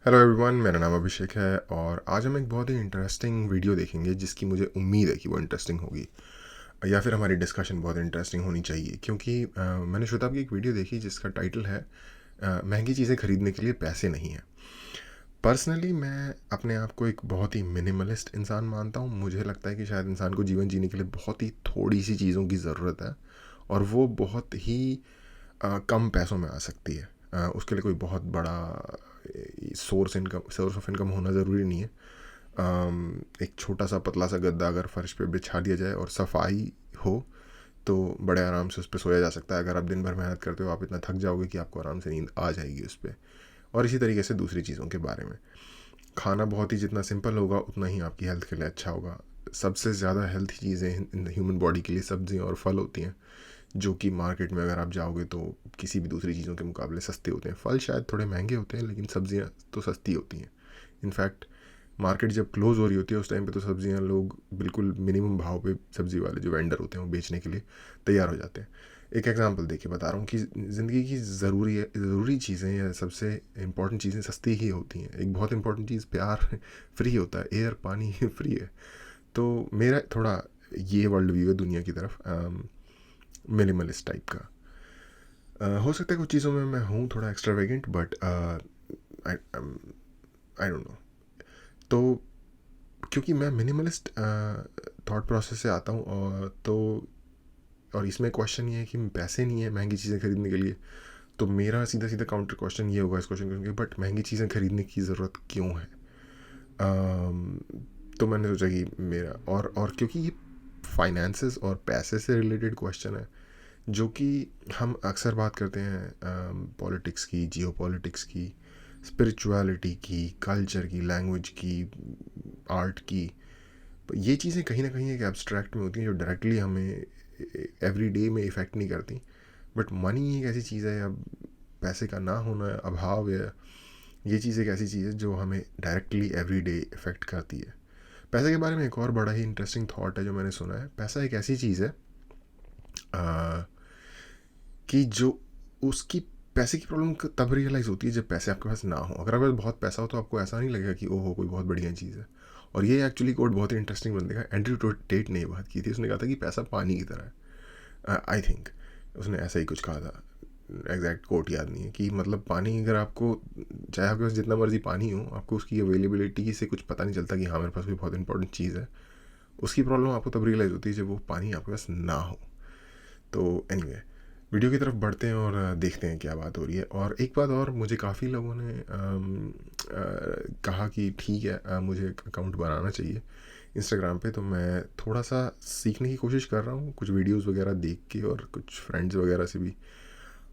Hello everyone, मेरा नाम अभिषेक है और आज हम एक बहुत ही इंटरेस्टिंग वीडियो देखेंगे जिसकी मुझे उम्मीद है कि वो इंटरेस्टिंग होगी या फिर हमारी डिस्कशन बहुत इंटरेस्टिंग होनी चाहिए क्योंकि मैंने श्वेताब की एक वीडियो देखी जिसका टाइटल है महंगी चीज़ें खरीदने के लिए पैसे नहीं हैं। पर्सनली मैं अपने आप को एक बहुत ही मिनिमलिस्ट इंसान मानता हूँ। मुझे लगता है कि शायद इंसान को जीवन जीने के लिए बहुत ही थोड़ी सी चीज़ों की ज़रूरत है और वो बहुत ही कम पैसों में आ सकती है। उसके लिए कोई बहुत बड़ा सोर्स ऑफ इनकम होना ज़रूरी नहीं है। एक छोटा सा पतला सा गद्दा अगर फर्श पे बिछा दिया जाए और सफाई हो तो बड़े आराम से उस पर सोया जा सकता है। अगर आप दिन भर मेहनत करते हो आप इतना थक जाओगे कि आपको आराम से नींद आ जाएगी उस पर। और इसी तरीके से दूसरी चीज़ों के बारे में, खाना बहुत ही जितना सिंपल होगा उतना ही आपकी हेल्थ के लिए अच्छा होगा। सबसे ज़्यादा हेल्थी चीज़ें इन ह्यूमन बॉडी के लिए सब्जियां और फल होती हैं, जो कि मार्केट में अगर आप जाओगे तो किसी भी दूसरी चीज़ों के मुकाबले सस्ते होते हैं। फल शायद थोड़े महंगे होते हैं लेकिन सब्जियां तो सस्ती होती हैं। इनफैक्ट मार्केट जब क्लोज़ हो रही होती है उस टाइम पे तो सब्जियां लोग बिल्कुल मिनिमम भाव पे सब्ज़ी वाले जो वेंडर होते हैं वो बेचने के लिए तैयार हो जाते हैं। एक एग्जांपल देखिए बता रहा हूँ कि ज़िंदगी की ज़रूरी चीज़ें या सबसे इम्पॉर्टेंट चीज़ें सस्ती ही होती हैं। एक बहुत इंपॉर्टेंट चीज़ प्यार फ्री होता है, एयर पानी फ्री है। तो मेरा थोड़ा ये वर्ल्ड व्यू है दुनिया की तरफ, मिनिमलिस्ट टाइप का। हो सकता है कुछ चीज़ों में मैं हूँ थोड़ा extravagant but I I don't know. तो क्योंकि मैं मिनिमलिस्ट थॉट प्रोसेस से आता हूँ और इसमें क्वेश्चन ये है कि पैसे नहीं है महंगी चीज़ें खरीदने के लिए। तो मेरा सीधा सीधा काउंटर क्वेश्चन ये होगा इस क्वेश्चन के, बट महंगी चीज़ें खरीदने की ज़रूरत क्यों है? अम, तो मैंने सोचा कि मेरा और क्योंकि ये फाइनेंसेस और पैसे से रिलेटेड क्वेश्चन है जो कि हम अक्सर बात करते हैं पॉलिटिक्स की, जियो पॉलिटिक्स की, स्पिरिचुअलिटी की, कल्चर की, लैंग्वेज की, आर्ट की। ये चीज़ें कहीं ना कहीं एक एब्स्ट्रैक्ट में होती हैं जो डायरेक्टली हमें एवरी डे में इफ़ेक्ट नहीं करती। बट मनी एक ऐसी चीज़ है या पैसे का ना होना, अभाव, या ये चीज़ एक ऐसी चीज़ है जो हमें डायरेक्टली एवरी डे इफ़ेक्ट करती है। पैसे के बारे में एक और बड़ा ही इंटरेस्टिंग थॉट है जो मैंने सुना है। पैसा एक ऐसी चीज़ है कि जो उसकी पैसे की प्रॉब्लम तब रियलाइज़ होती है जब पैसे आपके पास ना हो। अगर आपके पास बहुत पैसा हो तो आपको ऐसा नहीं लगेगा कि ओहो कोई बहुत बढ़िया चीज़ है। और ये एक्चुअली कोड बहुत ही इंटरेस्टिंग बंदे का, एंड्रयू टेट ने ये बात की थी। उसने कहा था कि पैसा पानी की तरह है। आई थिंक उसने ऐसा ही कुछ कहा था, एग्जैक्ट कोट याद नहीं है। कि मतलब पानी अगर आपको, चाहे आपके पास जितना मर्जी पानी हो, आपको उसकी अवेलेबिलिटी से कुछ पता नहीं चलता कि हाँ मेरे पास कोई बहुत इंपॉर्टेंट चीज़ है। उसकी प्रॉब्लम आपको तब रियलाइज़ होती है जब वो पानी आपके पास ना हो। तो एनीवे, वीडियो की तरफ बढ़ते हैं और देखते हैं क्या बात हो रही है। और एक बात और, मुझे काफ़ी लोगों ने कहा कि ठीक है मुझे अकाउंट बनाना चाहिए इंस्टाग्राम पे। तो मैं थोड़ा सा सीखने की कोशिश कर रहा हूँ कुछ वीडियोस वगैरह देख के और कुछ फ्रेंड्स वगैरह से भी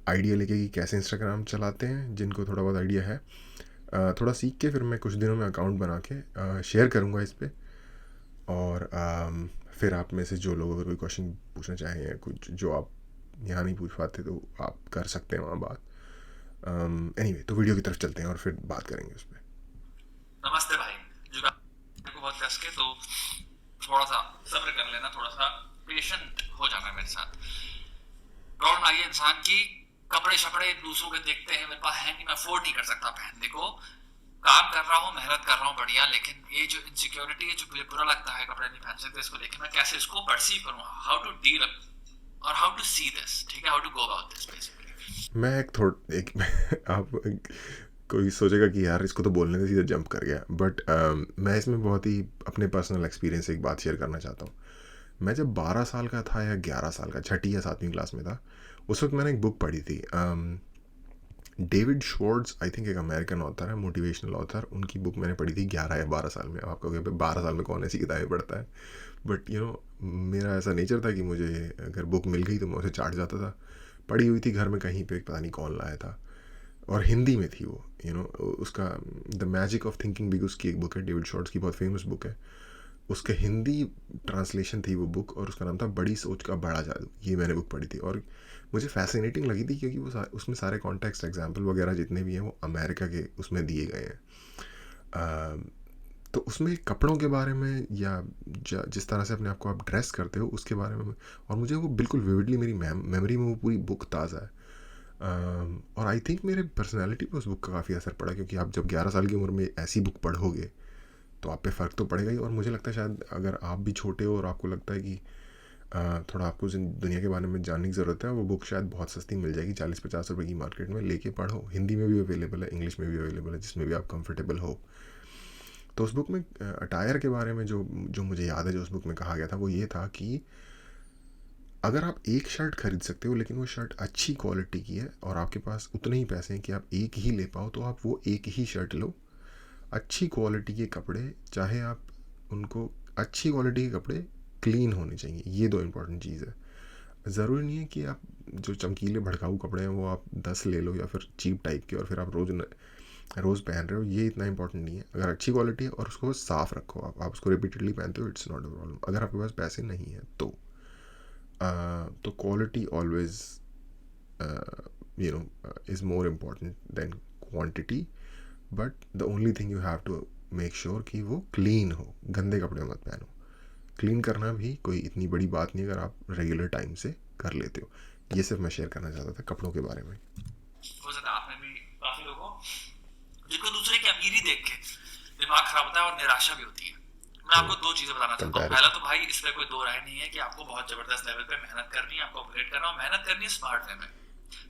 आइडिया लेके कि कैसे इंस्टाग्राम चलाते हैं, जिनको थोड़ा बहुत आइडिया है। थोड़ा सीख के फिर मैं कुछ दिनों में अकाउंट बना के शेयर करूँगा इस पर। और फिर आप में से जो लोग अगर कोई क्वेश्चन पूछना चाहें या कुछ जो आप यहाँ नहीं पूछ पाते तो आप कर सकते हैं वहाँ बात। एनीवे, तो वीडियो की तरफ चलते हैं और फिर बात करेंगे उस पर। नमस्ते भाई। जुड़ा को बहुत कस के तो थोड़ा सा सब्र कर लेना, थोड़ा सा पेशेंट हो जाना मेरे साथ। प्रॉब्लम आई है इंसान की, कपड़े शपड़े दूसरों के देखते हैं, मेरे पास है नहीं, मैं अफोर्ड नहीं कर सकता पहनने को। काम कर रहा हूँ, मेहनत कर रहा हूँ बढ़िया, लेकिन ये जो इनसिक्योरिटी है, जो मुझे बुरा लगता है कपड़े नहीं पहन सकते, इसको लेकर मैं कैसे इसको परसीव करूँ, हाउ टू डील और हाउ टू सी दिस, ठीक है, how to go about this basically. मैं एक थोड़ा एक आप कोई सोचेगा कि यार इसको तो बोलने से सीधा जंप कर गया, बट मैं इसमें बहुत ही अपने पर्सनल एक्सपीरियंस से एक बात शेयर करना चाहता हूँ। मैं जब 12 साल का था या 11 साल का, छठी या सातवीं क्लास में था, उस वक्त मैंने एक बुक पढ़ी थी। डेविड श्वार्ट्ज, आई थिंक एक अमेरिकन ऑथर है, मोटिवेशनल ऑथर। उनकी बुक मैंने पढ़ी थी 11 या 12 साल में। आपको कहोगे 12 साल में कौन ऐसी किताबें पढ़ता है? बट मेरा ऐसा नेचर था कि मुझे अगर बुक मिल गई तो मैं उसे चाट जाता था। पढ़ी हुई थी घर में कहीं पे, पता नहीं कौन लाया था, और हिंदी में थी वो। उसका the magic of thinking big, उसकी एक बुक है, डेविड शॉर्ट्स की बहुत फेमस बुक है। उसका हिंदी ट्रांसलेशन थी वो बुक और उसका नाम था बड़ी सोच का बड़ा जादू। ये मैंने बुक पढ़ी थी और मुझे फैसिनेटिंग लगी थी क्योंकि उसमें सारे कॉन्टेक्स्ट एग्जाम्पल वगैरह जितने भी हैं वो अमेरिका के उसमें दिए गए हैं। तो उसमें कपड़ों के बारे में या जिस तरह से अपने आप को आप ड्रेस करते हो उसके बारे में, और मुझे वो बिल्कुल विविडली मेरी मेमोरी में वो पूरी बुक ताज़ा है। और आई थिंक मेरे पर्सनैलिटी पे उस बुक का काफ़ी असर पड़ा, क्योंकि आप जब 11 साल की उम्र में ऐसी बुक पढ़ोगे तो आप पे फ़र्क तो पड़ेगा ही। और मुझे लगता है शायद अगर आप भी छोटे हो और आपको लगता है कि थोड़ा आपको दुनिया के बारे में जानने की ज़रूरत है, वो बुक शायद बहुत सस्ती मिल जाएगी, 40-50 रुपये की मार्केट में, लेके पढ़ो। हिंदी में भी अवेलेबल है, इंग्लिश में भी अवेलेबल है, जिसमें भी आप कंफर्टेबल हो। तो उस बुक में अटायर के बारे में जो जो मुझे याद है जो उस बुक में कहा गया था, वो ये था कि अगर आप एक शर्ट खरीद सकते हो लेकिन वो शर्ट अच्छी क्वालिटी की है और आपके पास उतने ही पैसे हैं कि आप एक ही ले पाओ, तो आप वो एक ही शर्ट लो। अच्छी क्वालिटी के कपड़े, चाहे आप उनको, अच्छी क्वालिटी के कपड़े क्लीन होने चाहिए, ये दो इंपॉर्टेंट चीज़ है। ज़रूरी नहीं है कि आप जो चमकीले भड़काऊ कपड़े हैं वो आप 10 ले लो या फिर चीप टाइप के और फिर आप रोज़ पहन रहे हो, ये इतना इंपॉर्टेंट नहीं है। अगर अच्छी क्वालिटी है और उसको साफ़ रखो, आप उसको रिपीटेडली पहनते हो, इट्स नॉट अ प्रॉब्लम। अगर आपके पास पैसे नहीं है तो quality always is more important than quantity, but the only thing you have to make sure कि वो क्लीन हो। गंदे कपड़े मत पहनो। क्लीन करना भी कोई इतनी बड़ी बात नहीं अगर आप रेगुलर टाइम से कर लेते हो। ये सिर्फ मैं शेयर करना चाहता था कपड़ों के बारे में। हो सकता है आप में भी काफी लोग हो जिनको दूसरे की अमीरी देख के दिमाग खराब होता है और निराशा भी होती है। मैं आपको दो चीजें बताना चाहता हूँ। पहला तो भाई इसमें कोई दो राय नहीं है कि आपको बहुत जबरदस्त लेवल पे मेहनत करनी है, आपको अपग्रेड करना है। मेहनत करनी है स्मार्ट वे में,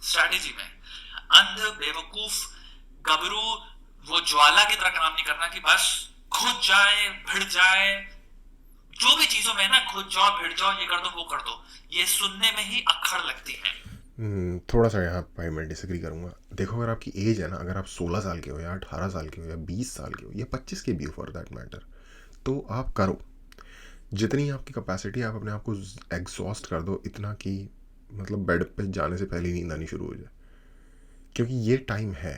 स्ट्रैटेजी में। अंध बेवकूफ गबरू वो ज्वाला की तरह काम नहीं करना कि बस खुद जाए भिड़ जाए, जो भी चीजों में ना खुद जाओ भिड़ जाओ, ये कर दो वो कर दो, ये सुनने में ही अक्खड़ लगती है। थोड़ा सा यहाँ भाई मैं डिसएग्री करूँगा। देखो, अगर आपकी एज है ना, अगर आप 16 साल के हो या 18 साल के हो या 20 साल के हो या 25 के भी हो फॉर दैट मैटर, तो आप करो। जितनी आपकी कैपेसिटी, आप अपने आप को एग्जॉस्ट कर दो इतना कि मतलब बेड पे जाने से पहले नींद आनी शुरू हो जाए, क्योंकि ये टाइम है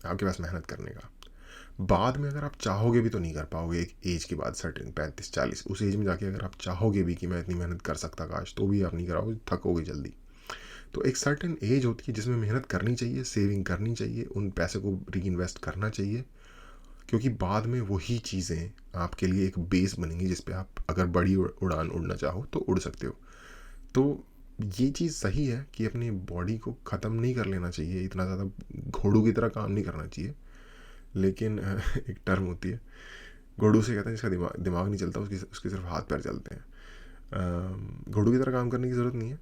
आपके पास मेहनत करने का। बाद में अगर आप चाहोगे भी तो नहीं कर पाओगे। एक एज के बाद, सर्टेन 35-40 उस एज में जाके अगर आप चाहोगे भी कि मैं इतनी मेहनत कर सकता काश, तो भी आप नहीं कराओगे, थकोगे जल्दी। तो एक सर्टेन एज होती है जिसमें मेहनत करनी चाहिए, सेविंग करनी चाहिए, उन पैसे को री इन्वेस्ट करना चाहिए, क्योंकि बाद में वही चीज़ें आपके लिए एक बेस बनेंगी जिस पे आप अगर बड़ी उड़ान उड़ना चाहो तो उड़ सकते हो। तो ये चीज़ सही है कि अपनी बॉडी को ख़त्म नहीं कर लेना चाहिए, इतना ज़्यादा घोड़ों की तरह काम नहीं करना चाहिए। लेकिन एक टर्म होती है, घोड़ों से कहते हैं जिसका दिमाग नहीं चलता, उसके सिर्फ हाथ पैर चलते हैं। घोड़ों की तरह काम करने की ज़रूरत नहीं है,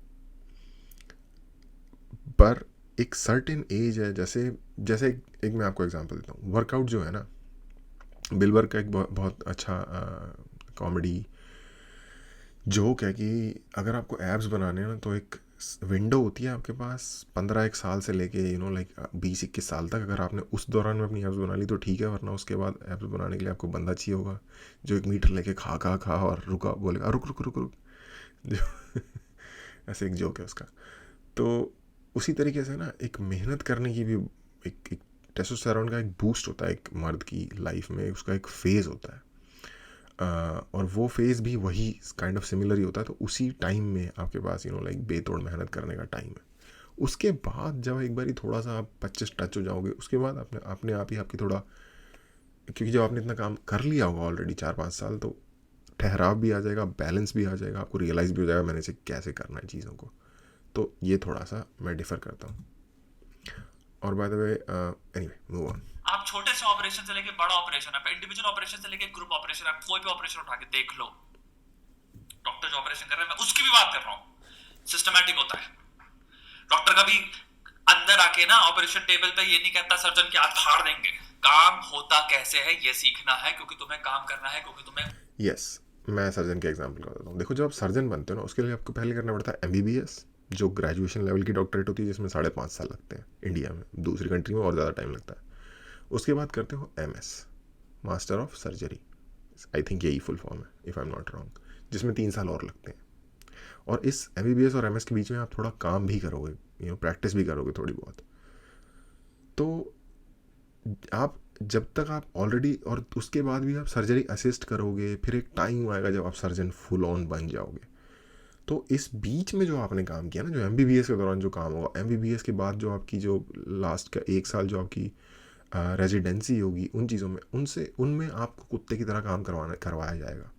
पर एक सर्टेन एज है। जैसे जैसे एक मैं आपको एग्जांपल देता हूँ। वर्कआउट जो है ना, बिल वर्क का एक बहुत अच्छा कॉमेडी जोक है कि अगर आपको एब्स बनाने हैं ना, तो एक विंडो होती है आपके पास 15 साल से लेके 20-21 साल तक। अगर आपने उस दौरान में अपनी एब्स बना ली तो ठीक है, वरना उसके बाद एब्स बनाने के लिए आपको बंदा चाहिए होगा जो 1 मीटर लेके खा और रुका बोलेगा रुक रुक रुक रुक, जो ऐसे एक जोक है उसका। तो उसी तरीके से ना, एक मेहनत करने की भी एक टेस्टोस्टेरोन का एक बूस्ट होता है एक मर्द की लाइफ में, उसका एक फेज़ होता है। और वो फेज़ भी वही काइंड ऑफ सिमिलर ही होता है। तो उसी टाइम में आपके पास बेतोड़ मेहनत करने का टाइम है। उसके बाद जब एक बार थोड़ा सा आप 25 टच हो जाओगे, उसके बाद अपने आप ही आपकी थोड़ा, क्योंकि जब आपने इतना काम कर लिया होगा ऑलरेडी 4-5 साल, तो ठहराव भी आ जाएगा, बैलेंस भी आ जाएगा, आपको रियलाइज़ भी हो जाएगा मैंने से कैसे करना है चीज़ों को। तो ये थोड़ा सा मैं डिफ़र करता हूँ। और by the way, anyway, move on. आप छोटे से ऑपरेशन से लेके बड़ा ऑपरेशन, आप इंडिविजुअल ऑपरेशन से लेके ग्रुप ऑपरेशन, आप कोई भी ऑपरेशन उठा के देख लो, डॉक्टर जो ऑपरेशन कर रहे हैं, मैं उसकी भी बात कर रहा हूँ, सिस्टमैटिक होता है। डॉक्टर कभी अंदर आके ना ऑपरेशन टेबल पे ये नहीं कहता सर्जन के हाथ फाड़ देंगे। काम होता कैसे है ये सीखना है, क्योंकि तुम्हें काम करना है, क्योंकि तुम्हें यस, मैं सर्जन के एग्जांपल का देता हूँ। देखो, जब आप सर्जन बनते हो ना, उसके लिए आपको पहले करना पड़ता है MBBS, जो ग्रेजुएशन लेवल की डॉक्टरेट होती है, जिसमें 5.5 साल लगते हैं इंडिया में। दूसरी कंट्री में और ज़्यादा टाइम लगता है। उसके बाद करते हो MS, master of surgery, I think यही फुल फॉर्म है if I am not wrong, जिसमें 3 साल और लगते हैं। और इस MBBS और MS के बीच में आप थोड़ा काम भी करोगे, प्रैक्टिस भी करोगे थोड़ी बहुत। तो आप जब तक आप ऑलरेडी, और उसके बाद भी आप सर्जरी असिस्ट करोगे, फिर एक टाइम आएगा जब आप सर्जन फुल ऑन बन जाओगे। तो इस बीच में जो आपने काम किया ना, जो MBBS के दौरान जो काम होगा, MBBS के बाद जो आपकी जो लास्ट का 1 साल जो आपकी रेजिडेंसी होगी, उन चीज़ों में उनमें आपको कुत्ते की तरह काम करवाया जाएगा।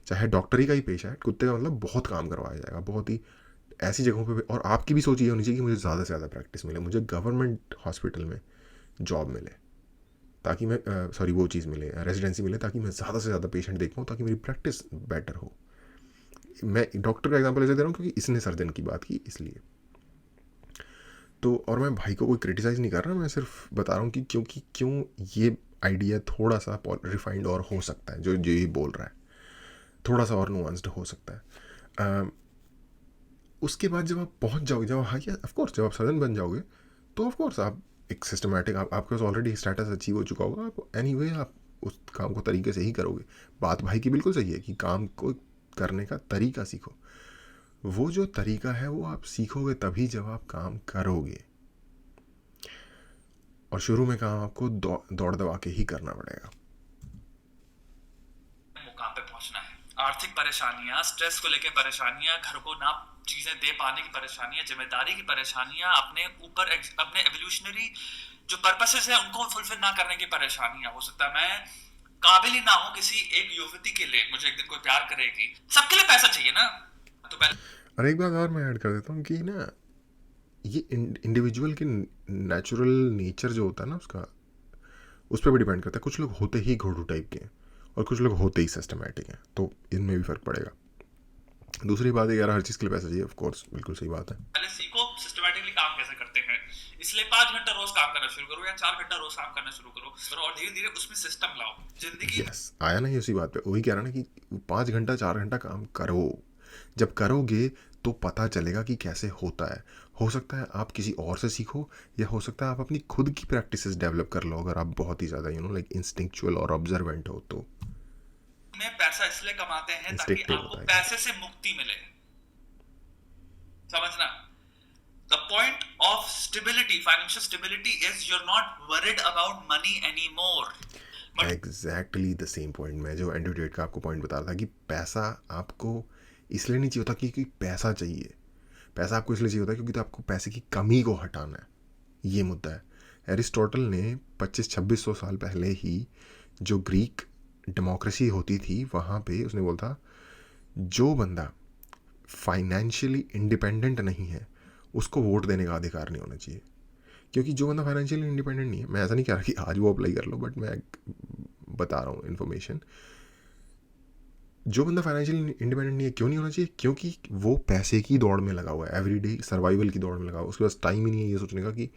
चाहे डॉक्टरी का ही पेशा है, कुत्ते का मतलब बहुत काम करवाया जाएगा, बहुत ही ऐसी जगहों पे भी, और आपकी भी सोच ये होनी चाहिए कि मुझे ज़्यादा से ज़्यादा प्रैक्टिस मिले, मुझे गवर्नमेंट हॉस्पिटल में जॉब मिले, ताकि मैं वो चीज़ मिले, रेजिडेंसी मिले, ताकि मैं ज़्यादा से ज़्यादा पेशेंट देख पाऊँ, ताकि मेरी प्रैक्टिस बेटर हो। मैं डॉक्टर का एग्जांपल ऐसे दे रहा हूँ क्योंकि इसने सर्जन की बात की, इसलिए। तो और मैं भाई को कोई क्रिटिसाइज़ नहीं कर रहा, मैं सिर्फ बता रहा हूँ कि क्यों ये आइडिया थोड़ा सा रिफाइंड और हो सकता है, जो ये बोल रहा है थोड़ा सा और नुआंस्ड हो सकता है। उसके बाद जब आप पहुँच जाओगे, जब हाँ ऑफ कोर्स जब आप सर्जन बन जाओगे, तो ऑफ कोर्स आप एक सिस्टमेटिक, आपके पास ऑलरेडी स्टेटस अचीव हो चुका होगा, आप एनीवे आप उस काम को तरीके से ही करोगे। बात भाई की बिल्कुल सही है कि काम को करने का तरीका सीखो। वो जो तरीका है वो आप सीखोगे तभी जब आप काम करोगे, और शुरू में काम आपको दौड़ दबा के ही करना पड़ेगा। मुकाम पे पहुंचना है। आर्थिक परेशानियां, स्ट्रेस को लेके परेशानियां, घर को ना चीजें दे पाने की परेशानियां, जिम्मेदारी की परेशानियां, अपने ऊपर अपने एवोल्यूशनरी जो पर्पसेस है उनको फुलफिल ना करने की परेशानियां। हो सकता है मैं काबिल ही ना हो किसी एक युवती के लिए, मुझे एक दिन कोई प्यार करेगी। सबके लिए पैसा चाहिए ना, तो पहले। और एक बात और मैं ऐड कर देता हूँ कि ना, ये इंडिविजुअल की नेचुरल नेचर जो होता है ना उसका, उस पर भी डिपेंड करता है। कुछ लोग होते ही घोड़ू टाइप के हैं और कुछ लोग होते ही सिस्टमैटिक हैं, तो इनमें भी फ़र्क पड़ेगा। दूसरी बात है यार, हर चीज़ के लिए पैसा चाहिए, ऑफ कोर्स बिल्कुल सही बात है। पहले सीखो सिस्टमैटिकली काम कैसे करते हैं, इसलिए 5 घंटा रोज काम करना शुरू करो या 4 घंटा रोज काम करना शुरू करो, और धीरे धीरे उसमें सिस्टम लाओ जिंदगी। यस, आया ना उसी बात पे, वही कह रहा ना कि 5 घंटा 4 घंटा काम करो। जब करोगे तो पता चलेगा कि कैसे होता है। हो सकता है आप किसी और से सीखो, या हो सकता है आप अपनी खुद की प्रैक्टिसेस डेवलप कर लो, अगर आप बहुत ही ज़्यादा लाइक इंस्टिंक्चुअल और ऑब्जर्वेंट हो तो। में पैसा इसलिए कमाते हैं ताकि इंस्टिंक्टिव आपको होता है। पैसे से मुक्ति मिले, समझना। The point of stability, financial stability, is you're not worried about money anymore. Exactly the same point, मैं जो एंड्रयू टेट का आपको पॉइंट बता रहा था कि पैसा आपको इसलिए नहीं चाहिए होता क्योंकि पैसा चाहिए। पैसा आपको इसलिए चाहिए होता है क्योंकि तो आपको पैसे की कमी को हटाना है, ये मुद्दा है। एरिस्टोटल ने 2500-2600 साल पहले ही जो ग्रीक डेमोक्रेसी होती थी वहाँ पे उसने बोला था, जो बंदा फाइनेंशियली इंडिपेंडेंट नहीं है उसको वोट देने का अधिकार नहीं होना चाहिए। क्योंकि जो बंदा फाइनेंशियली इंडिपेंडेंट नहीं है, मैं ऐसा नहीं कह रहा कि आज वो अप्लाई कर लो, बट मैं बता रहा हूँ इन्फॉर्मेशन। जो बंदा फाइनेंशियली इंडिपेंडेंट नहीं है, क्यों नहीं होना चाहिए? क्योंकि वो पैसे की दौड़ में लगा हुआ है, एवरीडे सर्वाइवल की दौड़ में लगा हुआ है। उसके पास टाइम ही नहीं है ये सोचने का कि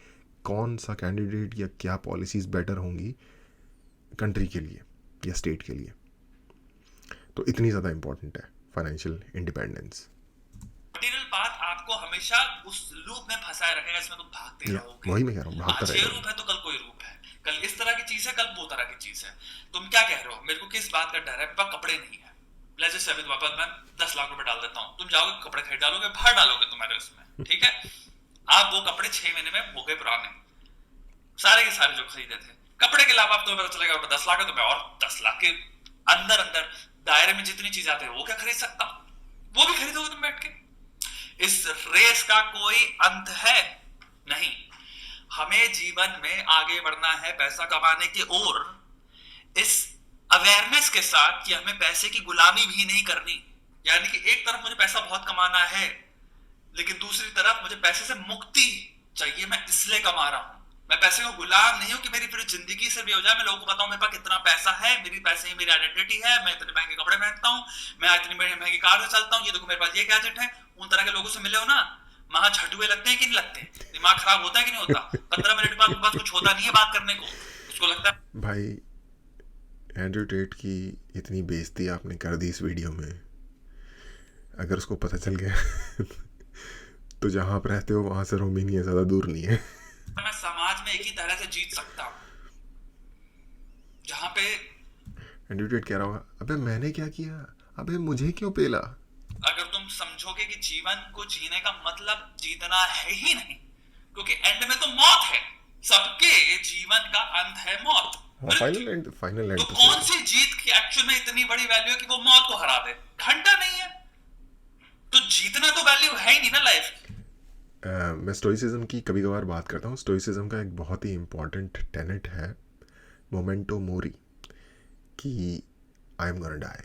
कौन सा कैंडिडेट या क्या पॉलिसीज़ बेटर होंगी कंट्री के लिए या स्टेट के लिए। तो इतनी ज़्यादा इंपॉर्टेंट है फाइनेंशियल इंडिपेंडेंस। मटेरियल बात आपको हमेशा उस लूप में फंसाए रखेगा जिसमें तुम भागते रहोगे। वही मैं कह रहा हूँ, भागता आज ये रहेगा। रूप है तो कल कोई रूप है, कल इस तरह की चीज है, कल वो तरह की चीज है। तुम क्या कह रहे हो, मेरे को किस बात का डर है, मेरे पास कपड़े नहीं है, लेट्स जस्ट से वापस मैं 10 लाख रुपए डाल देता हूँ, तुम जाओगे कपड़े खरीद डालोगे, बाहर डालोगे तुम्हारे उसमें, ठीक है। आप वो कपड़े 6 महीने में हो गए पुराने, सारे के सारे जो खरीदे थे। कपड़े के अलावा तुम्हें पता चलेगा 10 लाख है, तो मैं और 10 लाख के अंदर अंदर दायरे में जितनी चीज आते हैं वो क्या खरीद सकता हूं, वो भी खरीदोगे तुम बैठ के। इस रेस का कोई अंत है नहीं। हमें जीवन में आगे बढ़ना है पैसा कमाने की ओर, इस अवेयरनेस के साथ कि हमें पैसे की गुलामी भी नहीं करनी। यानी कि एक तरफ मुझे पैसा बहुत कमाना है, लेकिन दूसरी तरफ मुझे पैसे से मुक्ति चाहिए। मैं इसलिए कमा रहा हूं, मैं पैसे को गुलाम नहीं हूं कि मेरी पूरी जिंदगी से भी हो जाए मैं लोगों को बताऊं मेरे पास कितना पैसा है, मेरी पैसे ही मेरी आइडेंटिटी है, मैं इतने महंगे कपड़े पहनता हूं, मैं इतनी महंगी कार में चलता हूं, ये देखो मेरे पास ये गैजेट है। उन तरह के लोगों से मिले हो ना, वहां झटुए लगते हैं कि नहीं लगते, दिमाग खराब होता है कि नहीं होता। 15 मिनट बाद बस कुछ होता नहीं है बात करने को, उसको लगता है। भाई एंड्रयू टेट की इतनी बेइज्जती आपने कर दी इस वीडियो में, अगर उसको पता चल गया तो जहाँ आप रहते हो वहाँ से रोमानिया ज़्यादा दूर नहीं है। मैं समाज में एक ही तरह से जीत सकता हूँ जहाँ पे एंड्रयू टेट कह रहा होगा, अबे मैंने क्या किया, अबे मुझे क्यों पेला। अगर तुम समझोगे कि जीवन को जीने का मतलब जीतना है ही नहीं, क्योंकि एंड में तो मौत है, सबके जीवन का अंत है मौत। फाइनल एंड तो कौन सी जीत की एक्चुअल में इतनी बड़ी वैल्यू है कि वो मौत को हरा दे? घंटा नहीं है तो जीतना तो वैल्यू है ही नहीं ना लाइफ की। मैं स्टोइसिज्म की कभी कभार बात करता हूँ। स्टोइसिज्म का एक बहुत ही इम्पॉर्टेंट टेनेट है मोमेंटो मोरी, कि I am gonna die,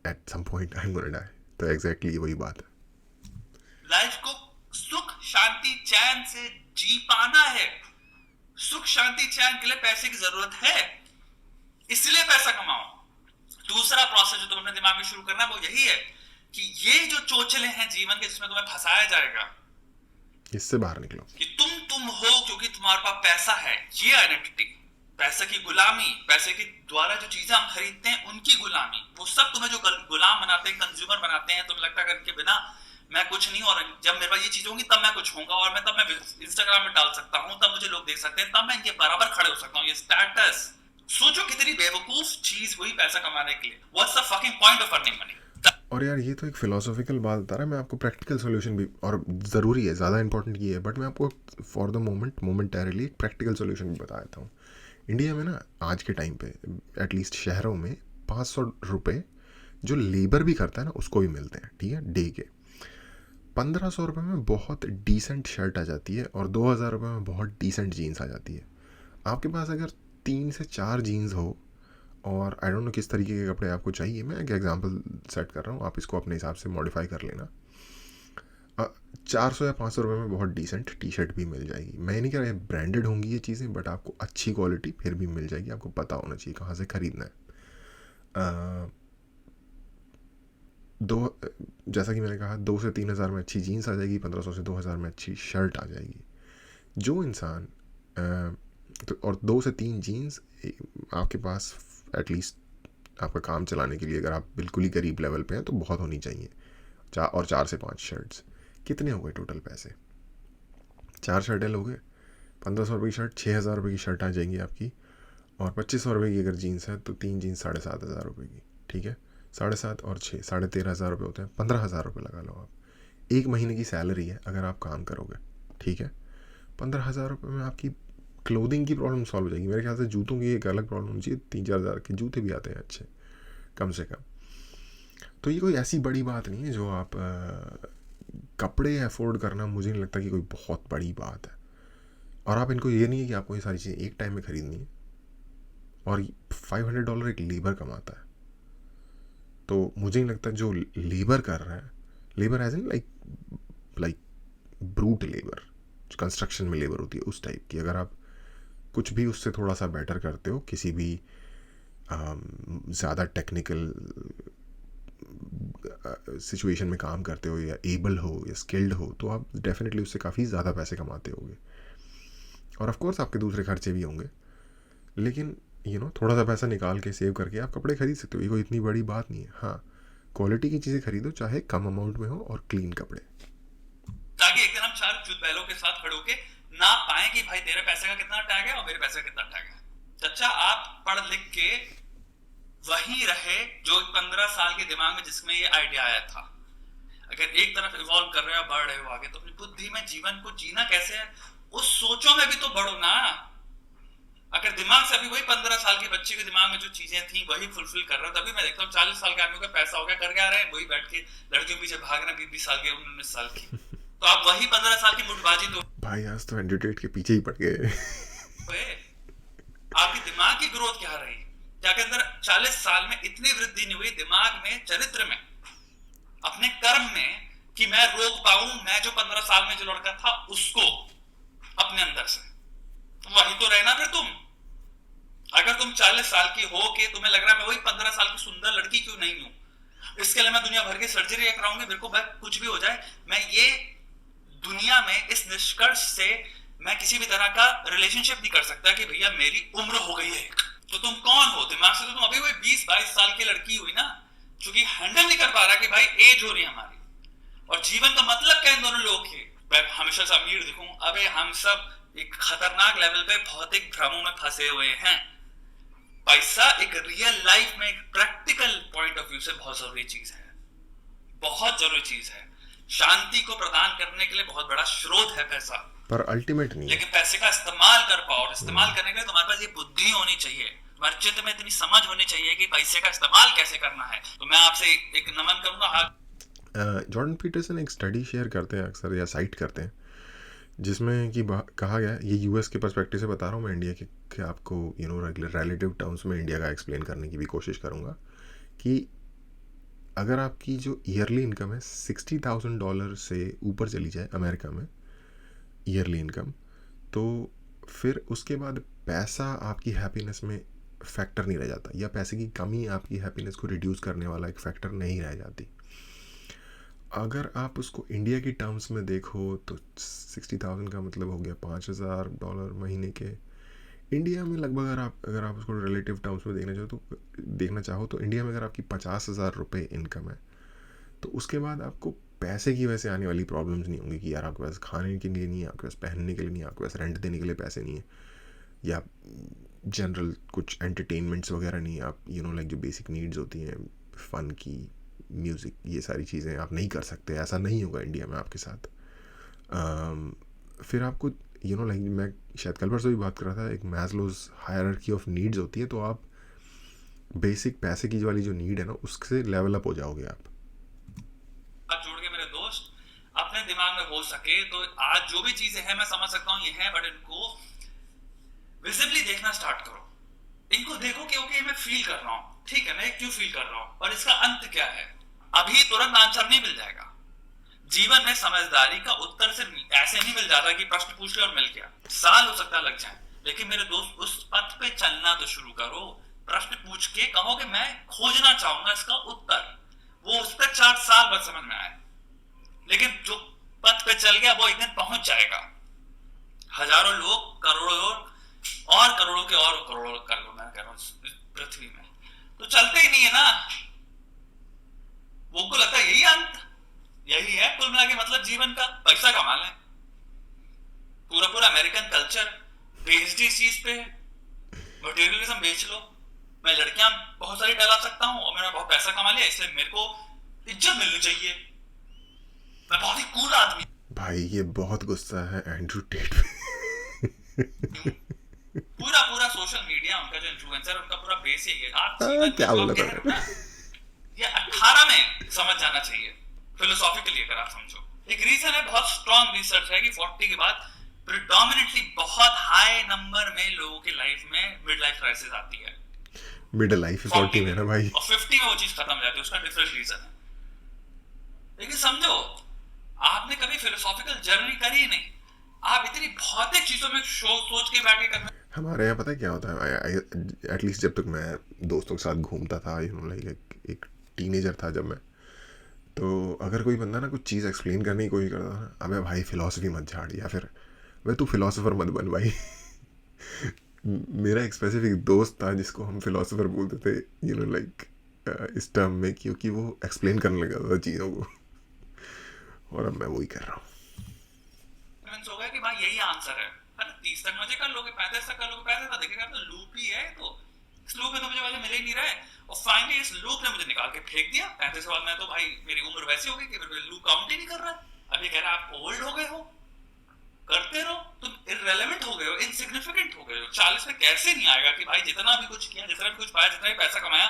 at some point I am gonna die. तो एग्जैक्टली वही बात है। चैन से जी पाना है। सुख शांति चैन के लिए पैसे की जरूरत है, इसलिए पैसा कमाओ। दूसरा प्रोसेस जो तुम अपने दिमाग में शुरू करना है वो यही है कि ये जो चोचले हैं जीवन के जिसमें तुम्हें फंसाया जाएगा, इससे बाहर निकलो कि तुम हो क्योंकि तुम्हारे पास पैसा है, ये आइडेंटिटी, पैसे की गुलामी, पैसे के द्वारा जो चीजें हम खरीदते हैं उनकी गुलामी, वो सब तुम्हें जो गुलाम बनाते हैं, कंज्यूमर बनाते हैं। तुम्हें लगता है कि बिना मैं कुछ नहीं, और जब मेरे पास ये चीज होंगी तब मैं कुछ होऊंगा, और तब मैं इंस्टाग्राम में डाल सकता हूँ, तब मुझे लोग देख सकते हैं, तब मैं इनके बराबर खड़े हो सकता हूँ। ये स्टेटस, सोचो कितनी बेवकूफ चीज हुई पैसा कमाने के लिए। What's the fucking point of earning money? और यार ये तो एक फिलोसॉफिकल बात बता रहा है, मैं आपको प्रैक्टिकल सॉल्यूशन भी, और ज़रूरी है, ज़्यादा इंपॉर्टेंट ये है, बट मैं आपको फॉर द मोमेंटरीली एक प्रैक्टिकल सॉल्यूशन भी बता देता हूँ। इंडिया में ना आज के टाइम पे एटलीस्ट शहरों में 500 रुपये जो लेबर भी करता है ना उसको भी मिलते हैं, ठीक है, डे के। 1500 रुपये में बहुत डिसेंट शर्ट आ जाती है और 2000 रुपये में बहुत डिसेंट जीन्स आ जाती है। आपके पास अगर 3 से 4 जीन्स हो, और आई डोंट नो किस तरीके के कपड़े आपको चाहिए, मैं एक एग्जांपल सेट कर रहा हूँ, आप इसको अपने हिसाब से मॉडिफाई कर लेना। 400 या 500 रुपये में बहुत डिसेंट टी शर्ट भी मिल जाएगी। मैं नहीं कह रहा ब्रांडेड होंगी ये चीज़ें, बट आपको अच्छी क्वालिटी फिर भी मिल जाएगी। आपको पता होना चाहिए कहाँ से ख़रीदना है। जैसा कि मैंने कहा 2 से 3 हज़ार में अच्छी जीन्स आ जाएगी, 1500 से 2000 में अच्छी शर्ट आ जाएगी। जो इंसान और 2 से 3 जीन्स आपके पास एटलीस्ट आपका काम चलाने के लिए, अगर आप बिल्कुल ही गरीब लेवल पे हैं तो बहुत होनी चाहिए। और 4 से 5 शर्ट्स, कितने हो गए टोटल पैसे? 4 शर्टें लोगे, 1500 रुपये की शर्ट, 6000 रुपये की शर्ट आ जाएगी आपकी, और 2500 रुपये की अगर जीन्स है तो 3 जीन्स 7500 रुपये की, ठीक है। 7.5 और 6 13,500 रुपये होते हैं। 15,000 रुपये लगा लो आप, एक महीने की सैलरी है अगर आप काम करोगे, ठीक है। 15,000 रुपये में आपकी क्लोथिंग की प्रॉब्लम सॉल्व हो जाएगी। मेरे ख्याल से जूतों की एक अलग प्रॉब्लम होनी चाहिए, 3-4 हज़ार के जूते भी आते हैं अच्छे कम से कम। तो ये कोई ऐसी बड़ी बात नहीं है जो आप कपड़े अफोर्ड करना, मुझे नहीं लगता कि कोई बहुत बड़ी बात है। और आप इनको ये नहीं है कि आपको ये सारी चीज़ें एक टाइम में ख़रीदनी है, और $500 एक लेबर कमाता है। तो मुझे नहीं लगता जो लेबर कर रहा है, labour as in like brute labour, जो कंस्ट्रक्शन में लेबर होती है उस टाइप की, अगर आप कुछ भी उससे थोड़ा सा बेटर करते हो, किसी भी ज़्यादा टेक्निकल सिचुएशन में काम करते हो, या एबल हो या स्किल्ड हो, तो आप डेफिनेटली उससे काफ़ी ज़्यादा पैसे कमाते होगे। और ऑफ कोर्स आपके दूसरे खर्चे भी होंगे, लेकिन थोड़ा सा पैसा निकाल के सेव करके आप कपड़े खरीद सकते हो। ये कोई इतनी बड़ी बात नहीं है। हाँ, क्वालिटी की चीज़ें खरीदो, चाहे कम अमाउंट में हो, और क्लीन कपड़े, ताकि एक दिन हम 4 चुत बैलों के साथ खड़े होके ना पाए कि भाई तेरे पैसे का कितना टैग है और मेरे पैसे का कितना टैग है। चचा, आप पढ़ लिख के वही रहे जो 15 साल के दिमाग में जिसमें ये आइडिया आया था। अगर एक तरफ इवॉल्व कर रहे हो, बढ़ रहे हो आगे, तो अपनी बुद्धि में जीवन को जीना कैसे है उस सोचों में भी तो बढ़ो ना। अगर दिमाग से अभी वही 15 साल के बच्चे के दिमाग में जो चीजें थी वही फुलफिल कर रहा हूं, तभी मैं देखता हूँ 40 साल के आदमी का पैसा हो गया, कर क्या रहे हैं, वही बैठ के लड़कियों पीछे भाग रहे हैं 20 साल के, 19 साल की। तो आप वही 15 साल की मुठबाजी तो भाई आज तो एंडरटेट के पीछे ही पड़ गए। आपकी दिमाग की ग्रोथ क्या रही? क्या के अंदर 40 साल में इतनी वृद्धि नहीं हुई दिमाग में, चरित्र में, अपने कर्म में, कि मैं रोक पाऊं मैं जो 15 साल में जो लड़का था उसको अपने अंदर से। वही तो रहना फिर तुम। अगर तुम 40 साल की हो के तुम्हें लग रहा है मैं वही 15 साल की सुंदर लड़की क्यों नहीं हूं, इसके लिए मैं दुनिया भर की सर्जरी कराऊंगी, मेरे को कुछ भी हो जाए, मैं ये दुनिया में इस निष्कर्ष से मैं किसी भी तरह का रिलेशनशिप नहीं कर सकता कि भैया मेरी उम्र हो गई है। तो तुम कौन हो? दिमाग से तो तुम अभी वही 20-22 साल की लड़की हुई ना, जो कि हैंडल नहीं कर पा रहा कि भाई एज हो रही है हमारी, और जीवन का मतलब क्या है इन दोनों लोगों के? मैं हमेशा से अमीर दिखूं? अबे हम सब एक खतरनाक लेवल पे भौतिक भ्रमों में फंसे हुए हैं। पैसा एक रियल लाइफ में एक प्रैक्टिकल पॉइंट ऑफ व्यू से बहुत जरूरी चीज है, बहुत जरूरी चीज है। शांति को प्रदान करने के लिए बहुत बड़ा स्रोत है पैसा, पर अल्टीमेट नहीं। लेकिन पैसे का इस्तेमाल कर पाओ, और इस्तेमाल करने के लिए तुम्हारे पास ये बुद्धि होनी चाहिए, तुम्हारे चित्त में इतनी समझ होनी चाहिए कि पैसे का इस्तेमाल कैसे करना है। तो मैं आपसे एक नमन करूंगा। जॉर्डन पीटरसन एक स्टडी शेयर करते हैं अक्सर, या साइट करते हैं, जिसमें कि कहा गया, ये यूएस के पर्सपेक्टिव से बता रहा हूँ मैं, इंडिया के आपको रिलेटिव टर्म्स में इंडिया का एक्सप्लेन करने की भी कोशिश करूँगा, कि अगर आपकी जो ईयरली इनकम है $60,000 से ऊपर चली जाए अमेरिका में, ईयरली इनकम, तो फिर उसके बाद पैसा आपकी हैप्पीनेस में फैक्टर नहीं रह जाता, या पैसे की कमी आपकी हैप्पीनेस को रिड्यूस करने वाला एक फैक्टर नहीं रह जाती। अगर आप उसको इंडिया की टर्म्स में देखो तो 60,000 का मतलब हो गया $5,000 महीने के। इंडिया में लगभग अगर आप उसको रिलेटिव टर्म्स में देखना चाहो तो इंडिया में अगर आपकी 50,000 रुपये इनकम है, तो उसके बाद आपको पैसे की वजह से आने वाली प्रॉब्लम्स नहीं होंगी कि यार आपके पास खाने के लिए नहीं है, आपके पास पहनने के लिए नहीं है, आपके पास रेंट देने के लिए पैसे नहीं है, या जनरल कुछ एंटरटेनमेंट्स वगैरह नहीं है। आप लाइक जो बेसिक नीड्स होती हैं, फ़न की, म्यूज़िक, ये सारी चीज़ें आप नहीं कर सकते। ऐसा नहीं होगा इंडिया में आपके साथ। फिर आपको लाइक मैं शायद कल परसों भी बात कर रहा था, एक मैस्लोज़ हायरार्की ऑफ नीड्स होती है, तो आप बेसिक पैसे की वाली जो नीड है ना, उससे लेवल अप हो जाओगे आप। जोड़ के मेरे दोस्त अपने दिमाग में हो सके तो आज जो भी चीजें हैं मैं समझ सकता हूँ ये है, बट इनको विजिबली देखना स्टार्ट करो। इनको देखो कि ओके मैं फील कर रहा हूँ, ठीक है, मैं क्यों फील कर रहा हूँ और इसका अंत क्या है। अभी तुरंत आंसर नहीं मिल जाएगा। जीवन में समझदारी का उत्तर से ऐसे नहीं मिल जाता कि प्रश्न पूछ लिया और मिल गया। साल हो सकता लग जाए, लेकिन मेरे दोस्त उस पथ पे चलना तो शुरू करो। प्रश्न पूछ के कहो कि मैं खोजना चाहूंगा इसका उत्तर, वो उस पर 4 साल बाद समझ में आए, लेकिन जो पथ पे चल गया वो एक दिन पहुंच जाएगा। हजारों लोग करोड़ों और करोड़ों के और करोड़ों कर लो, मैं कह रहा हूं पृथ्वी में, तो चलते ही नहीं है ना। वो को लगता है यही अंत, यही है कुल मिला के मतलब जीवन का, पैसा कमा लें। पूरा पूरा अमेरिकन कल्चर बेस्ड इस चीज पे, मटेरियलिज्म बेच लो। मैं लड़कियां बहुत सारी डला सकता हूँ और मैंने बहुत पैसा कमा लिया इसलिए मेरे को इज्जत मिलनी चाहिए, मैं बहुत ही कूल आदमी। भाई ये बहुत गुस्सा है एंड्रू टेट पे। पूरा पूरा सोशल मीडिया, उनका जो इन्फ्लुएंसर, उनका पूरा बेस ही है। आप जीवन क्या में बोला जो था कह रहे हो ना, ये 18 में समझ जाना चाहिए फिलोसॉफिकली। अगर आप समझो, एक रीजन है, बहुत स्ट्रॉन्ग रिसर्च है कि 40 के बाद प्रिडोमिनेटली बहुत हाई नंबर में लोगों की लाइफ में मिड लाइफ क्राइसिस आती है। मिडिल लाइफ 40 में ना भाई, और 50 में वो चीज खत्म हो जाती है। उसका डिफरेंट रीजन है, लेकिन समझो आपने कभी फिलोसॉफिकल जर्नी करी ही नहीं। आप इतनी भौतिक चीजों में सोच के बैठे करना। हमारे यहाँ पता है क्या होता है, एटलीस्ट जब तक मैं दोस्तों के साथ घूमता था, लाइक एक टीनेजर था जब मैं, तो अगर कोई बंदा ना कुछ चीज़ एक्सप्लेन करने की कोशिश करता था ना, अबे भाई फिलॉसफी मत झाड़, या फिर वे तू फिलोसोफर मत बन भाई। मेरा एक स्पेसिफिक दोस्त था जिसको हम फिलोसोफर बोलते थे, लाइक इस टर्म में, क्योंकि वो एक्सप्लेन करने लगा था चीज़ों को, और अब मैं वही कर रहा हूँ। हो गया कि भाई यही आंसर है ना, 30 तक मजे कर लोगे, 35 तक कर लोगे, 35 तक देखेगा तो लूप ही है। तो इस लूप में तो मुझे वजह मिल ही नहीं रहा है, और फाइनली इस लूप ने मुझे निकाल के फेंक दिया। 35 के बाद मैं तो भाई मेरी उम्र वैसी हो गई कि मेरे लूप काउंट ही नहीं कर रहा है। अभी कह रहा है आप ओल्ड हो गए हो, करते रहो, तुम इररेलेवेंट हो गए हो, इनसिग्निफिकेंट हो गए हो। 40 में कैसे नहीं आएगा कि भाई जितना भी कुछ किया, जितना भी कुछ पाया, जितना भी पैसा कमाया,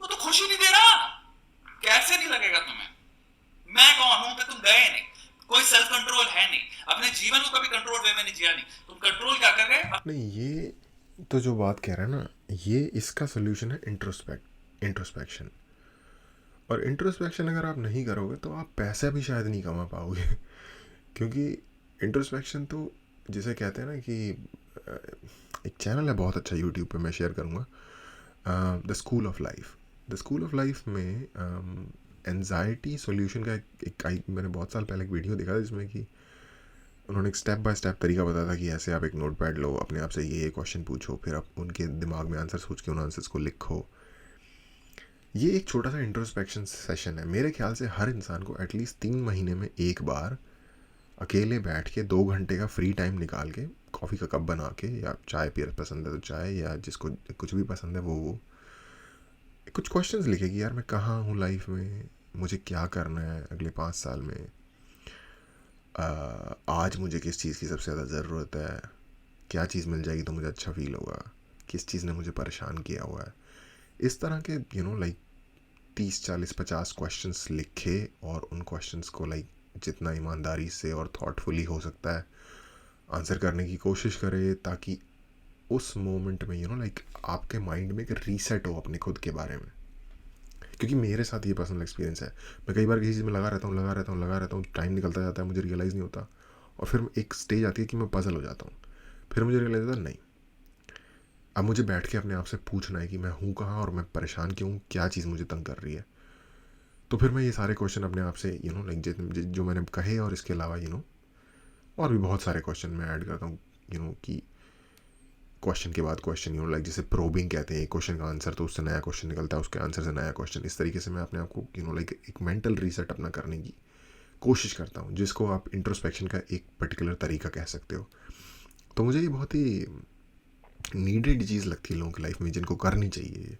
वो तो खुशी नहीं दे रहा। कैसे नहीं लगेगा तुम्हें? मैं कौन हूं पे तुम गए नहीं, कोई सेल्फ कंट्रोल है नहीं, अपने जीवन को कभी कंट्रोल वे में नहीं जिया नहीं, तुम कंट्रोल क्या कर रहे? नहीं, ये तो जो बात कह रहा है ना, ये इसका सोल्यूशन है इंट्रोस्पेक्शन। और इंट्रोस्पेक्शन अगर आप नहीं करोगे तो आप पैसा भी शायद नहीं कमा पाओगे। क्योंकि इंट्रोस्पेक्शन तो जिसे कहते हैं ना कि एक चैनल है बहुत अच्छा यूट्यूब पे, मैं शेयर करूँगा, the school of life. The school of life में एंजाइटी सॉल्यूशन का मैंने बहुत साल पहले एक वीडियो देखा था जिसमें कि उन्होंने एक स्टेप बाय स्टेप तरीका बताया था कि ऐसे आप एक नोटपैड लो, अपने आप से ये क्वेश्चन पूछो, फिर आप उनके दिमाग में आंसर सोच के उन आंसर्स को लिखो। ये एक छोटा सा इंट्रोस्पेक्शन सेशन है। मेरे ख्याल से हर इंसान को एटलीस्ट 3 महीने में एक बार अकेले बैठ के 2 घंटे का फ्री टाइम निकाल के, कॉफ़ी का कप बना के, या चाय पी पसंद है तो चाय, या जिसको कुछ भी पसंद है वो कुछ क्वेश्चंस लिखे कि यार मैं कहाँ हूँ लाइफ में, मुझे क्या करना है अगले 5 साल में, आज मुझे किस चीज़ की सबसे ज़्यादा ज़रूरत है, क्या चीज़ मिल जाएगी तो मुझे अच्छा फील होगा, किस चीज़ ने मुझे परेशान किया हुआ है। इस तरह के लाइक 30, 40, 50 क्वेश्चंस लिखे, और उन क्वेश्चंस को लाइक जितना ईमानदारी से और थॉटफुली हो सकता है आंसर करने की कोशिश करे, ताकि उस मोमेंट में लाइक आपके माइंड में एक रीसेट हो अपने खुद के बारे में। क्योंकि मेरे साथ ये पर्सनल एक्सपीरियंस है, मैं कई बार किसी चीज़ में लगा रहता हूँ, टाइम निकलता जाता है, मुझे रियलाइज़ नहीं होता, और फिर एक स्टेज आती है कि मैं पजल हो जाता हूँ। फिर मुझे रियलाइज होता है नहीं, अब मुझे बैठ के अपने आप से पूछना है कि मैं हूँ कहाँ और मैं परेशान क्यों हूँ, क्या चीज़ मुझे तंग कर रही है। तो फिर मैं ये सारे क्वेश्चन अपने आप से लाइक जो मैंने कहे और इसके अलावा और भी बहुत सारे क्वेश्चन मैं ऐड करता हूँ कि क्वेश्चन के बाद क्वेश्चन लाइक जैसे प्रोबिंग कहते हैं, एक क्वेश्चन का आंसर तो उससे नया क्वेश्चन निकलता है, उसके आंसर से नया क्वेश्चन। इस तरीके से मैं अपने आप को लाइक एक मेंटल रीसेट अपना करने की कोशिश करता हूँ, जिसको आप इंट्रोस्पेक्शन का एक पर्टिकुलर तरीका कह सकते हो। तो मुझे ये बहुत ही नीडेड चीज़ लगती है लोगों की लाइफ में, जिनको करनी चाहिए।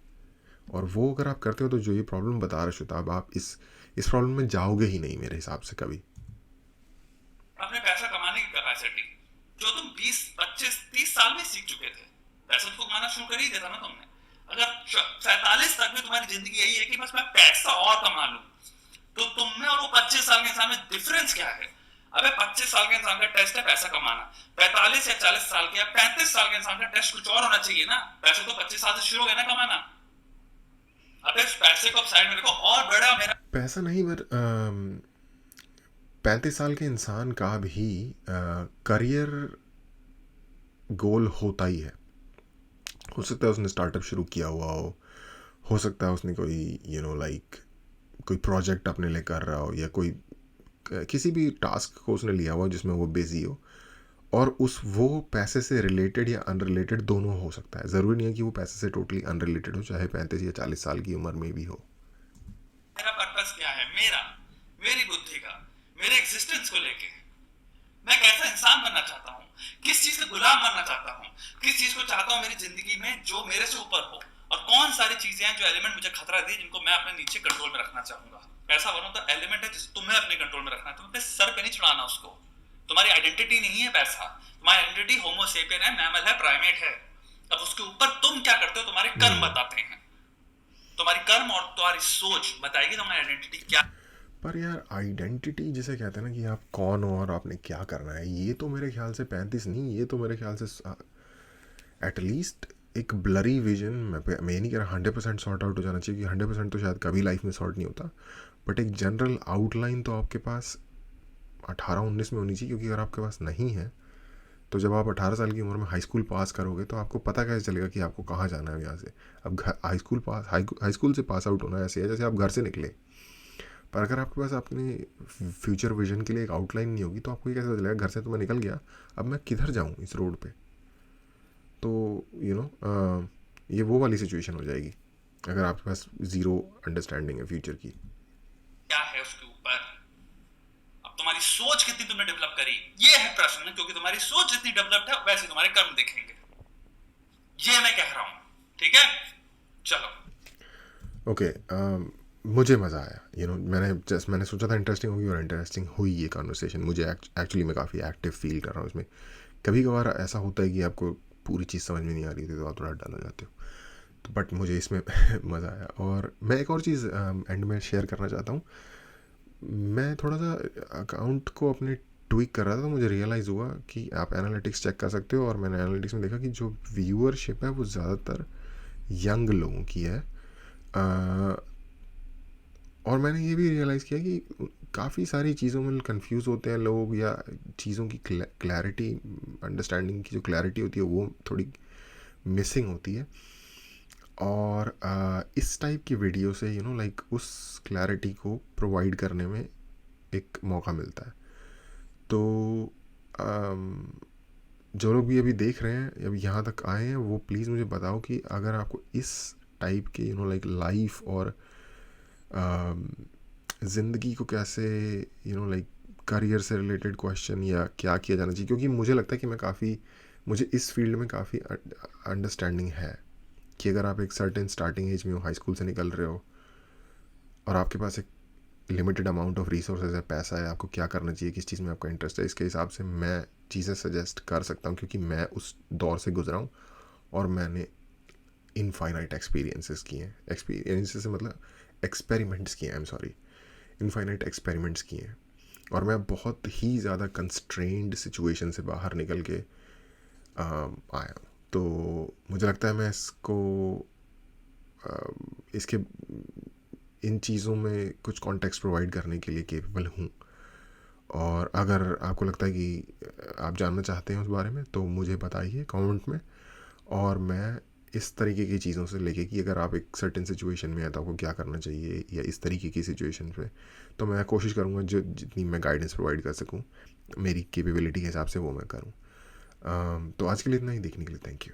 और वो अगर आप करते हो तो जो ये प्रॉब्लम बता रहे शुताब, आप इस प्रॉब्लम में जाओगे ही नहीं मेरे हिसाब से कभी। अपने पैसा कमाने की कैपेसिटी जो तुम 20 25 30 साल में सीख चुके थे, पैसा तो कमाना शुरू कर ही दिया था ना तुमने। अगर 47 तक भी तुम्हारी जिंदगी यही है कि बस मैं पैसा और कमा लूं, तो तुम में और वो 25 साल के इंसान में डिफरेंस क्या है? अबे 25 साल के इंसान का टेस्ट है पैसा कमाना, 45 या 40 साल के या 35 साल के इंसान का टेस्ट कुछ और होना चाहिए ना। पैसा तो 25 साल से शुरू हो गया ना कमाना। अबे पैसे को साइड में रखो और बड़ा मेरा पैसा नहीं, पर 35 साल के इंसान का भी करियर गोल होता ही है। हो सकता है उसने स्टार्टअप शुरू किया हुआ हो सकता है उसने कोई लाइक कोई प्रोजेक्ट अपने लिए कर रहा हो, या कोई किसी भी टास्क को उसने लिया हुआ जिसमें वो बिजी हो, और वो पैसे से रिलेटेड या अनरिलेटेड दोनों हो सकता है। ज़रूरी नहीं है कि वो पैसे से टोटली अनरिलेटेड हो, चाहे 35 या 40 साल की उम्र में भी हो। पर्पस क्या है, मेरी बुद्धि का, मेरे एग्जिस्टेंस को लेके मैं कैसा इंसान बनना चाहता हूँ, किस चीज का गुलाम बनना चाहता हूँ, किस चीज को चाहता हूँ मेरी जिंदगी में जो मेरे से ऊपर हो, और कौन सारी चीजें हैं जो एलिमेंट मुझे खतरा दे, जिनको मैं अपने नीचे कंट्रोल में रखना चाहूंगा। पैसा वन ऑफ द एलिमेंट है जिसे तुम्हें अपने कंट्रोल में रखना है, तुम्हें अपने सर पे नहीं चढ़ाना उसको। तुम्हारी आइडेंटिटी नहीं है पैसा, तुम्हारी आइडेंटिटी होमो सेपियन है, मैमल है, प्राइमेट है। अब उसके ऊपर तुम क्या करते हो तुम्हारे कर्म बताते हैं। तुम्हारी कर्म और तुम्हारी सोच बताएगी तुम्हारी आइडेंटिटी क्या। पर यार आइडेंटिटी जिसे कहते हैं ना कि आप कौन हो और आपने क्या करना है, ये तो मेरे ख्याल से 35 नहीं, ये तो मेरे ख्याल से एटलीस्ट एक ब्लरी विजन। मैं ये नहीं कह रहा 100% सॉर्ट आउट हो जाना चाहिए, कि 100% तो शायद कभी लाइफ में सॉर्ट नहीं होता, बट एक जनरल आउटलाइन तो आपके पास 18-19 में होनी चाहिए। क्योंकि अगर आपके पास नहीं है तो जब आप 18 साल की उम्र में हाई स्कूल पास करोगे तो आपको पता कैसे चलेगा कि आपको कहाँ जाना है यहाँ से। अब हाई स्कूल से पास आउट होना ऐसे है जैसे आप घर से निकले। पर अगर आपके पास अपने फ्यूचर विजन के लिए एक आउटलाइन नहीं होगी तो आपको ये कैसे पता चलेगा घर से तो मैं निकल गया, अब मैं किधर जाऊँ इस रोड पे। तो ये वो वाली सिचुएशन हो जाएगी अगर आपके पास ज़ीरो अंडरस्टैंडिंग है फ्यूचर की। क्या है उसके ऊपर। अब तुम्हारी सोच कितनी तुमने डेवलप करी, ये है प्रश्न, क्योंकि तुम्हारी सोच जितनी डेवलप्ड है वैसे तुम्हारे कर्म दिखेंगे। ये मैं कह रहा हूं, ठीक है। चलो ओके, मुझे मज़ा आया। मैंने सोचा था इंटरेस्टिंग होगी और इंटरेस्टिंग हुई ये कॉन्वर्सेशन। मुझे एक्चुअली मैं काफ़ी एक्टिव फील कर रहा हूँ इसमें। कभी कभार ऐसा होता है कि आपको पूरी चीज़ समझ में नहीं आ रही थी तो आप थोड़ा डल हो जाते हो, तो बट मुझे इसमें मज़ा आया। और मैं एक और चीज़ एंड में शेयर करना चाहता हूँ। मैं थोड़ा सा अकाउंट को अपने ट्विक कर रहा था तो मुझे रियलाइज़ हुआ कि आप एनालिटिक्स चेक कर सकते हो, और मैंने एनालिटिक्स में देखा कि जो व्यूअरशिप है वो ज़्यादातर यंग लोगों की है। और मैंने ये भी रियलाइज़ किया कि काफ़ी सारी चीज़ों में कंफ्यूज होते हैं लोग, या चीज़ों की क्लैरिटी, अंडरस्टैंडिंग की जो क्लैरिटी होती है वो थोड़ी मिसिंग होती है। और इस टाइप की वीडियो से लाइक उस क्लैरिटी को प्रोवाइड करने में एक मौका मिलता है। तो जो लोग भी अभी देख रहे हैं, अभी यहाँ तक आए हैं, वो प्लीज़ मुझे बताओ कि अगर आपको इस टाइप के लाइक लाइफ और ज़िंदगी को कैसे लाइक करियर से रिलेटेड क्वेश्चन या क्या किया जाना चाहिए। क्योंकि मुझे लगता है कि मुझे इस फील्ड में काफ़ी अंडरस्टैंडिंग है कि अगर आप एक सर्टेन स्टार्टिंग एज में हो, हाई स्कूल से निकल रहे हो, और आपके पास एक लिमिटेड अमाउंट ऑफ रिसोर्सेज है, पैसा है, आपको क्या करना चाहिए, किस चीज़ में आपका इंटरेस्ट है, इसके हिसाब से मैं चीज़ें सजेस्ट कर सकता हूँ। क्योंकि मैं उस दौर से गुजरा हूँ और मैंने इनफाइनाइट एक्सपीरियंसेस किए हैं। एक्सपीरियंसेस से मतलब एक्सपेरिमेंट्स किए हैं, I am sorry, infinite experiments किए हैं। और मैं बहुत ही ज़्यादा कंस्ट्रेंड सिचुएशन से बाहर निकल के आया हूँ। तो मुझे लगता है मैं इसके इन चीज़ों में कुछ कॉन्टेक्स्ट प्रोवाइड करने के लिए केपेबल हूँ। और अगर आपको लगता है कि आप जानना चाहते हैं उस बारे में तो मुझे बताइए कमेंट में, और मैं इस तरीके की चीज़ों से लेके कि अगर आप एक सर्टेन सिचुएशन में हैं तो आपको क्या करना चाहिए, या इस तरीके की सिचुएशन पे, तो मैं कोशिश करूँगा जो जितनी मैं गाइडेंस प्रोवाइड कर सकूँ मेरी कैपेबिलिटी के हिसाब से वो मैं करूँ। तो आज के लिए इतना ही। देखने के लिए थैंक यू।